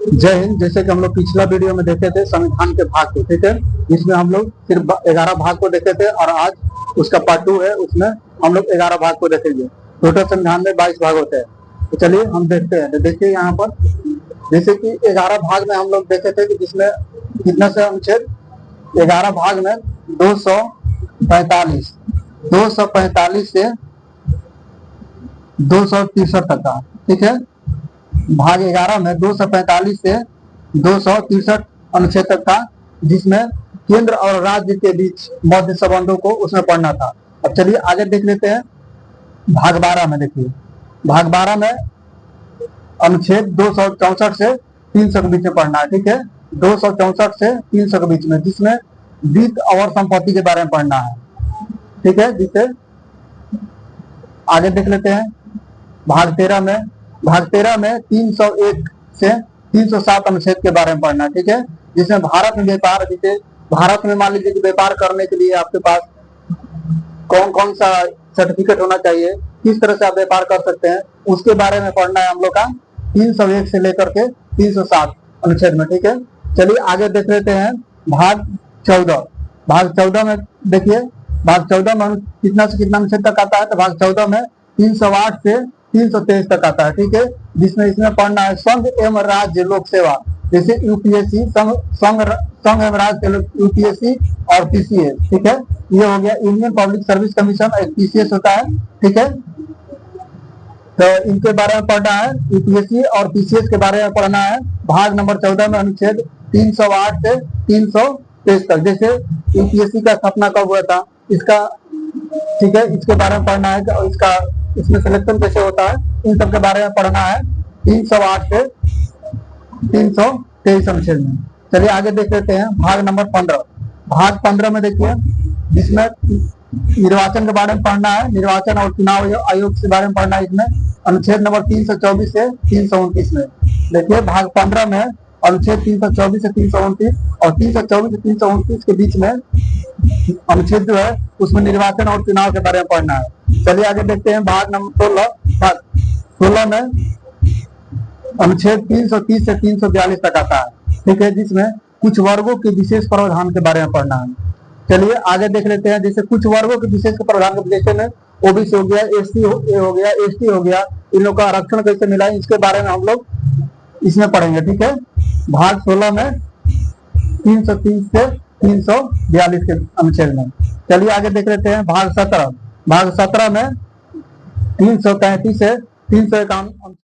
जय हिंद। जैसे कि हम लोग पिछला वीडियो में देखे थे संविधान के भाग को, ठीक है, इसमें हम लोग सिर्फ 11 भाग को देखे थे और आज उसका पार्ट 2 है, उसमें हम लोग 11 भाग को देखेंगे। टोटल संविधान में 22 भाग होते हैं। तो चलिए हम देखते हैं। तो देखिए यहाँ पर जैसे कि 11 भाग में हम लोग देखे थे कि जिसमें कितना से अनुच्छेद 11 भाग में 245 से 263 तक का, ठीक है। भाग 11 में 245 से 263 अनुच्छेद तक था, जिसमें केंद्र और राज्य के बीच मध्य संबंधों को उसमें पढ़ना था। अब चलिए आगे देख लेते हैं। भाग 12 में देखिए, भाग 12 में अनुच्छेद 264 से 300 के बीच में पढ़ना है, ठीक है। 264 से 300 के बीच में, जिसमें वित्त और संपत्ति के बारे में पढ़ना है, ठीक है। जिसे आगे देख लेते हैं। भाग 13 में 301 से 307 अनुच्छेद के बारे में पढ़ना है, ठीक है। जिसमें भारत में व्यापार, जैसे भारत में मान लीजिए कि व्यापार करने के लिए आपके पास कौन कौन सा सर्टिफिकेट होना चाहिए, किस तरह से आप व्यापार कर सकते हैं, उसके बारे में पढ़ना है हम लोग का 301 से लेकर के 307 अनुच्छेद में, ठीक है। चलिए आगे देख लेते हैं। भाग 14 में देखिए, भाग 14 में कितना से कितना अनुच्छेद तक आता है। तो भाग 14 में 308 से 323 तक आता है, ठीक है। जिसमें इसमें पढ़ना है संघ एवं राज्य लोक सेवा, जैसे यूपीएससी, संघ एवं राज्य यूपीएससी और पीसीएस, ठीक है। ये हो गया इंडियन पब्लिक सर्विस कमीशन, एक पीसीएस होता है, ठीक है। तो इनके बारे में पढ़ना है, यूपीएससी और पीसीएस के बारे में पढ़ना है। भाग नंबर 14 में अनुच्छेद 308 से 323 तक, जैसे यूपीएससी का स्थापना कब हुआ था, इसका, ठीक है, इसके बारे में पढ़ना है और इसका इसमें सिलेक्शन कैसे होता है, इन सब के बारे में पढ़ना है 308 से 323 अनुच्छेद में। चलिए आगे देख लेते हैं। भाग नंबर 15, भाग 15 में देखिए, जिसमें निर्वाचन के बारे में पढ़ना है, निर्वाचन और चुनाव आयोग के बारे में पढ़ना है। इसमें अनुच्छेद नंबर 324 से 329 में देखिए, भाग 15 में अनुच्छेद 324 से 329 और 324 से 329 के बीच में अनुच्छेद जो है उसमें निर्वाचन और चुनाव के बारे में पढ़ना है। चलिए आगे देखते हैं। भाग नंबर 16 में अनुच्छेद 330 से 342 तक आता है, ठीक है। जिसमें कुछ वर्गों के विशेष प्रावधान के बारे में पढ़ना है। चलिए आगे देख लेते हैं। जैसे कुछ वर्गों के विशेष प्रावधान के जैसे में ओबीसी हो गया, एससी हो गया, एसटी हो गया, इन लोगों का आरक्षण कैसे मिला, इसके बारे में हम लोग इसमें पढ़ेंगे, ठीक है। भाग 16 में 330 से 342 के अनुच्छेद में। चलिए आगे देख लेते हैं। भाग 17 में 333 से 351